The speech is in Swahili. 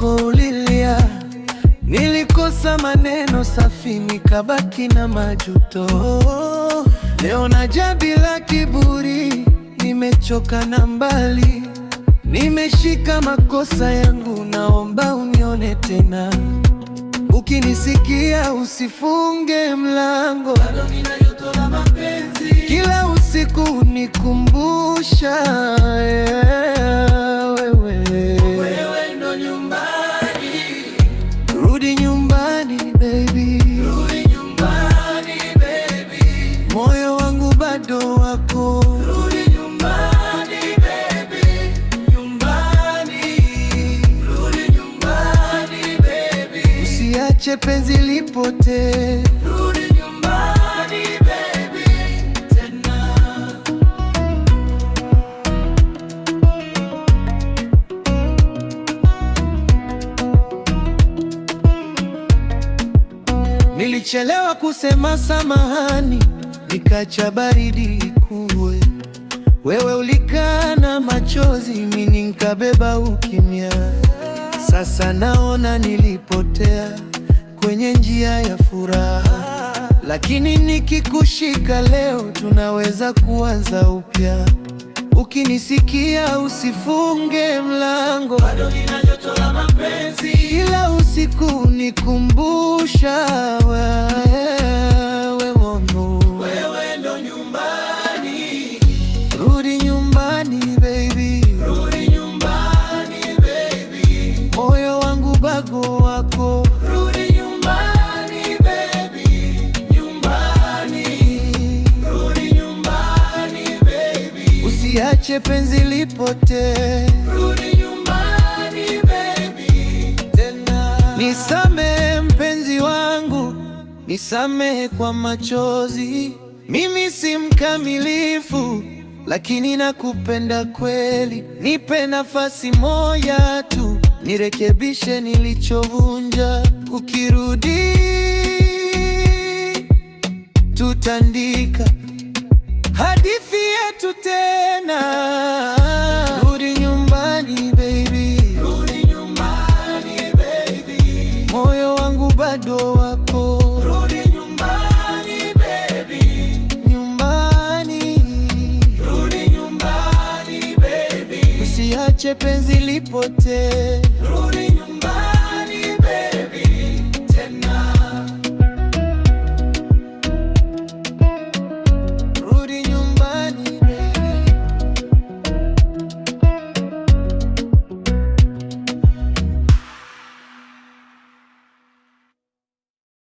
wako ulilia, nilikosa maneno safi nikabaki na majuto. Leo naja bila kiburi, nimechoka na mbali, nimeshika makosa yangu, naomba unione tena. Ukinisikia usifunge mlango, bado nina joto la mapenzi. Kila usiku unikumbusha wewe ndo nyumbani. Rudi nyumbani baby, rudi nyumbani baby, moyo wangu bado wako. Rudi nyumbani baby, nyumbani. Rudi nyumbani baby, usiache penzi lipotee. Rudi nyumbani baby, tena. Nilichelewa kusema samahani, nikacha baridi ikuwe. Wewe ulikaa na machozi, mimi nikabeba ukimya. Sasa naona nilipotea kwenye njia ya furaha, lakini nikikushika leo tunaweza kuanza upya. Ukinisikia usifunge mlango, bado nina joto la mapenzi. Kila usiku unikumbusha wewe ndo nyumbani. Rudi nyumbani baby, rudi nyumbani baby, moyo wangu bado wako. Rudi nyumbani baby, nyumbani. Rudi nyumbani baby, usiache penzi lipotee. Rudi nyumbani baby, tena. Nisamehe mpenzi wangu, nisamehe kwa machozi. Mimi si mkamilifu, lakini nakupenda kweli. Nipe nafasi moja tu, nirekebishe nilichovunja. Ukirudi tutaandika hadithi yetu tena. Rudi nyumbani baby, rudi nyumbani baby, moyo wangu bado wako. Rudi nyumbani baby, nyumbani. Rudi nyumbani baby, usiache penzi lipotee.